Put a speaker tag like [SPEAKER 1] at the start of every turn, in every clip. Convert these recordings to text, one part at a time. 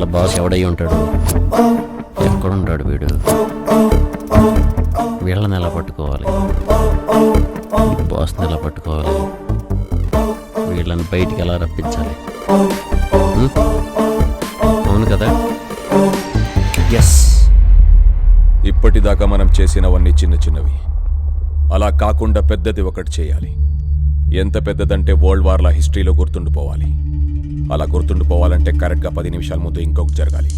[SPEAKER 1] వాళ్ళ బాస్ ఎవడై ఉంటాడు? ఎక్కడుంటాడు వీడు? వీళ్ళని ఎలా పట్టుకోవాలి? బాస్ని ఎలా పట్టుకోవాలి? వీళ్ళని బయటికి ఎలా రప్పించాలి? అవును కదా? ఎస్.
[SPEAKER 2] ఇప్పటిదాకా మనం చేసినవన్నీ చిన్న చిన్నవి. అలా కాకుండా పెద్దది ఒకటి చేయాలి. ఎంత పెద్దదంటే వరల్డ్ వార్ల హిస్టరీలో గుర్తుండిపోవాలి. అలా గుర్తుండిపోవాలంటే కరెక్ట్గా 10 నిమిషాల ముందు ఇంకొకటి జరగాలి.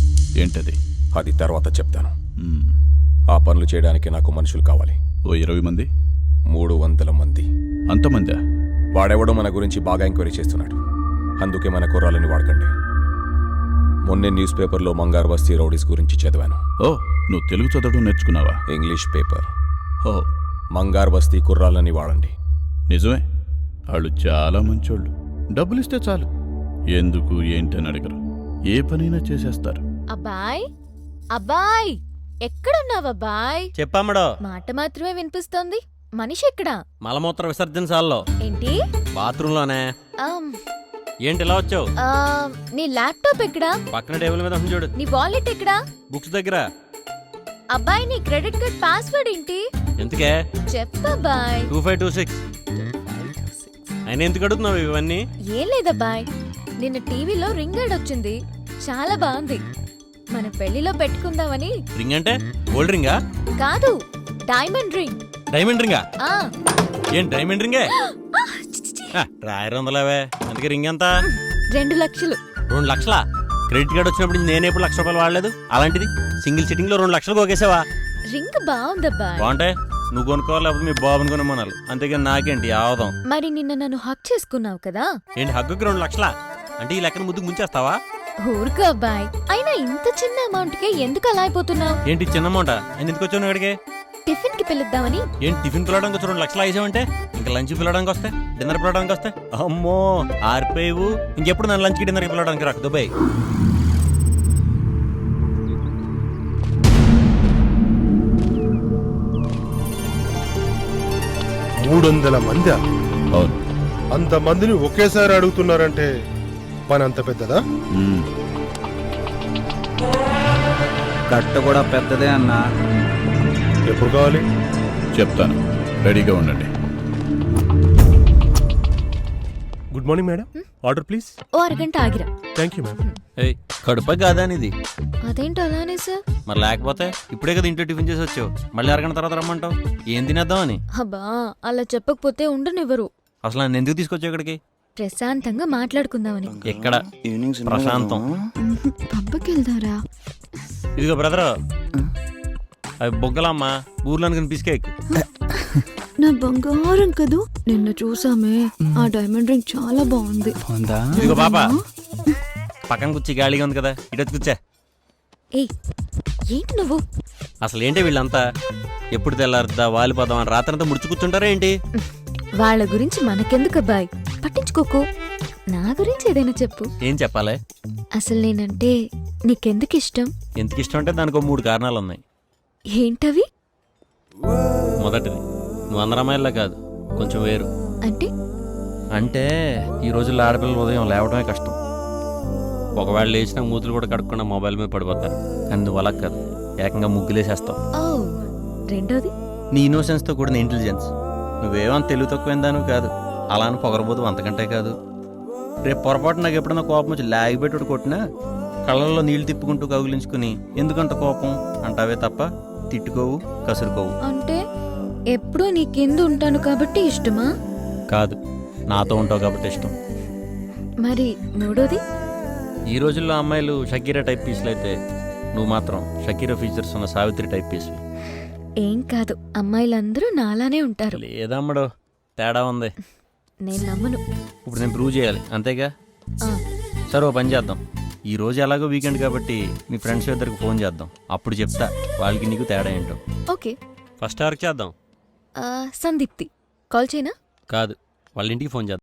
[SPEAKER 3] ఏంటది?
[SPEAKER 2] అది తర్వాత చెప్తాను. ఆ పనులు చేయడానికి నాకు మనుషులు కావాలి.
[SPEAKER 3] ఓ 20 మంది?
[SPEAKER 2] 300 మంది.
[SPEAKER 3] అంతమందా?
[SPEAKER 2] వాడెవడో మన గురించి బాగా ఎంక్వైరీ చేస్తున్నాడు. అందుకే మన కుర్రాలని వాడకండి. మొన్నే న్యూస్ పేపర్లో మంగార్ బస్తీ రౌడీస్ గురించి చదివాను.
[SPEAKER 3] ఓ, నువ్వు తెలుగు చదవడం నేర్చుకున్నావా?
[SPEAKER 2] English paper.
[SPEAKER 3] ఓ,
[SPEAKER 2] మంగార్ బస్తీ కుర్రాలని వాడండి.
[SPEAKER 3] నిజమే, వాళ్ళు చాలా మంచోళ్ళు. డబ్బులిస్తే చాలు, ఎందుకు ఏంటని అడగరు, ఏ పనైనా చేసేస్తారు.
[SPEAKER 4] అబ్బాయ్ అబ్బాయ్ ఎక్కడున్నావబ్బాయ్?
[SPEAKER 1] చెప్పమ్మడో.
[SPEAKER 4] మాట మాత్రమే వినిపిస్తోంది. మనిషి ఎక్కడా?
[SPEAKER 1] మలమూత్ర విసర్జనశాలలో.
[SPEAKER 4] ఏంటి?
[SPEAKER 1] బాత్రూంలోనే.
[SPEAKER 4] ఆమ్,
[SPEAKER 1] ఏంటి ఇలా వచ్చావు?
[SPEAKER 4] నీ ల్యాప్టాప్ ఎక్కడా?
[SPEAKER 1] పక్కన టేబుల్ మీద ఉంది చూడు.
[SPEAKER 4] నీ వాలెట్ ఎక్కడా?
[SPEAKER 1] బుక్స్ దగ్గర.
[SPEAKER 4] అబ్బాయి నీ క్రెడిట్ కార్డ్ పాస్వర్డ్ ఏంటి?
[SPEAKER 1] ఎందుకే?
[SPEAKER 4] చెప్పబ్బాయ్.
[SPEAKER 1] 2526. ఆయన ఎందుకు అడుగుతున్నావు ఇవన్నీ?
[SPEAKER 4] ఏం లేదబ్బాయ్, నిన్న టీవీలో రింగ్ యాడ్ వచ్చింది, చాలా బాగుంది. మన పెళ్లిలో పెట్టుకుందామని.
[SPEAKER 1] రింగ్ అంటే గోల్డ్ రింగా?
[SPEAKER 4] కాదు, డైమండ్ రింగ్.
[SPEAKER 1] డైమండ్ రింగా?
[SPEAKER 4] ఆ
[SPEAKER 1] ఏం డైమండ్ రింగే?
[SPEAKER 4] చి, చి, చి.
[SPEAKER 1] రాయరు వందలేవే. అందుకే రింగ్ ఎంత?
[SPEAKER 4] 2 లక్షలు.
[SPEAKER 1] 2 లక్షలా? క్రెడిట్ కార్డ్ వచ్చినప్పుడు నేను ఎప్పుడు ₹1,00,000 వాడలేదు. అలాంటిది సింగిల్ సిట్టింగ్ లో 2 లక్షలు కోకేసావా?
[SPEAKER 4] రింగ్ బాగుందబ్బాయ్.
[SPEAKER 1] బాగుంటే నువ్వు కొనుక్కోవాలి, లేకపోతే మీ బాబుని కొనుమనాలి. అంతేగాని నాకేంటి ఆవదం.
[SPEAKER 4] మరి నిన్న నన్ను హక్ చేసుకున్నావు కదా?
[SPEAKER 1] ఏంటి హగ్గుకి 2 లక్షలా? అంటే ఈ లెక్కన ముద్దుకు ముంచేస్తావా?
[SPEAKER 4] ఊరుకో అబ్బాయ్, అయినా ఇంత చిన్న అమౌంట్ కే ఎందుకు అలా అయిపోతున్నావు?
[SPEAKER 1] ఏంటి చిన్న అమౌంట్? ఆయన ఎందుకు వచ్చావు ఇక్కడికి?
[SPEAKER 4] టిఫిన్ కి పిలుద్దామని.
[SPEAKER 1] ఏంటి టిఫిన్ పిలవడానికి వచ్చి 2 లక్షలు వేసావంటే ఇంకా లంచ్ పిలవడానికి వస్తే, డిన్నర్ పిలవడానికి వస్తే, అమ్మో ఆరిపోయేవు. ఇంకెప్పుడు నన్ను లంచ్కి డిన్నర్కి పిలవడానికి రాకు దుబాయ్.
[SPEAKER 5] 300 మంది.
[SPEAKER 3] అవును.
[SPEAKER 5] అంతమందిని ఒకేసారి అడుగుతున్నారంటే పని అంత పెద్దదా?
[SPEAKER 6] కట్ట కూడా పెద్దదే అన్నా.
[SPEAKER 5] ఎప్పుడు కావాలి?
[SPEAKER 3] చెప్తాను, రెడీగా ఉండండి.
[SPEAKER 7] Good morning madam, order please.
[SPEAKER 4] ఓ అరగంట ఆగిరా.
[SPEAKER 7] Thank you madam.
[SPEAKER 1] ఏయ్ కడుపా కాదా ఇది?
[SPEAKER 4] అదేంటో అలానే సార్.
[SPEAKER 1] మరి లేకపోతే ఇప్పుడే కదా ఇంట్లో టిఫిన్ చేసి వచ్చావు, మళ్ళీ అరగంట తర్వాత రమ్మంటావు. ఏం తినేద్దామని?
[SPEAKER 4] అబ్బా అలా చెప్పకపోతే ఉండనివ్వరు.
[SPEAKER 1] అసలు నన్ను ఎందుకు తీసుకొచ్చావు ఇక్కడికి?
[SPEAKER 4] ప్రశాంతంగా మాట్లాడుకుందామని.
[SPEAKER 1] ఎక్కడ ప్రశాంతం?
[SPEAKER 4] పబ్బకి వెళ్దారా?
[SPEAKER 1] ఇదిగో బ్రదర్, అవి బొగ్గలమ్మా, ఊర్లోని పిసికేక్.
[SPEAKER 4] నా బంగారం కదూ, నిన్న చూసామే, ఆ డైమండ్ రింగ్ చాలా బాగుంది.
[SPEAKER 1] ఇదిగో పాప, పక్కన కూర్చి గాలిగా ఉంది కదా, ఇటు వచ్చి కూర్చా.
[SPEAKER 4] ఏయ్ ఏంటి నువ్వు?
[SPEAKER 1] అసలు ఏంటి వీళ్ళంతా? ఎప్పుడు తెల్లారుద్దా వాలిపోదాం అని రాత్రంతా ముడుచు కూర్చుంటారా ఏంటి?
[SPEAKER 4] వాళ్ళ గురించి మనకెందుకు అబ్బాయి, పట్టించుకోకు. నా గురించి ఏదైనా చెప్పు.
[SPEAKER 1] ఏం చెప్పాలి?
[SPEAKER 4] అసలు నేనంటే నీకెందుకు ఇష్టం?
[SPEAKER 1] ఎందుకు ఇష్టం అంటే దానికి 3 కారణాలు ఉన్నాయి.
[SPEAKER 4] ఏంటవి?
[SPEAKER 1] మొదటిది, నువ్వు అందరు అమ్మాయిల్లా కాదు, కొంచెం వేరు.
[SPEAKER 4] అంటే?
[SPEAKER 1] అంటే ఈ రోజుల్లో ఆడపిల్లలు ఉదయం లేవడమే కష్టం. ఒకవేళ లేచిన మూతులు కూడా కడుక్కుండా మొబైల్ మీద పడిపోతారు. కానీ నువ్వు అలా కాదు, ఏకంగా ముగ్గులేసేస్తావు.
[SPEAKER 4] ఓ రెండోది?
[SPEAKER 1] నీ ఇన్నోసెన్స్తో కూడిన ఇంటెలిజెన్స్. నువ్వేమో తెలివి తక్కువైందాను కాదు, అలా అని పొగరబోదు అంతకంటే కాదు. రేపు పొరపాటు నాకు ఎప్పుడన్నా కోపం వచ్చి లాగిపెట్టుడు కొట్టినా కళ్ళల్లో నీళ్లు తిప్పుకుంటూ కౌగిలించుకుని ఎందుకంత కోపం అంటావే తప్ప తిట్టుకోవు, కసురుకోవు.
[SPEAKER 4] అంటే ఎప్పుడూ నీ కింద ఉంటాను కాబట్టి ఇష్టమా?
[SPEAKER 1] కాదు, నాతో ఉంటావు కాబట్టి ఇష్టం.
[SPEAKER 4] మరి మూడోది?
[SPEAKER 1] ఈ రోజుల్లో అమ్మాయిలు షకీరా టైప్ పీసులు అయితే నువ్వు మాత్రం షకీరా ఫీచర్స్ ఉన్న సావిత్రి టైప్ పీసు.
[SPEAKER 4] ఏం కాదు, అమ్మాయిలందరూ నాలానే ఉంటారు.
[SPEAKER 1] లేదమ్మడో, తేడా ఉంది.
[SPEAKER 4] నేను నమ్మను.
[SPEAKER 1] ఇప్పుడు నేను ప్రూవ్ చేయాలి, అంతేగా?
[SPEAKER 4] ఆ,
[SPEAKER 1] సరే ఓ పని చేద్దాం. ఈ రోజు ఎలాగో వీకెండ్ కాబట్టి మీ ఫ్రెండ్స్ ఇద్దరికి ఫోన్ చేద్దాం, అప్పుడు చెప్తా వాళ్ళకి నీకు తేడా ఏంటో.
[SPEAKER 4] ఓకే.
[SPEAKER 1] ఫస్ట్ ఎవరికి చేద్దాం?
[SPEAKER 4] సందీప్తి కాల్ చేయనా?
[SPEAKER 1] కాదు, వాళ్ళ ఇంటికి ఫోన్ చేద్దాం.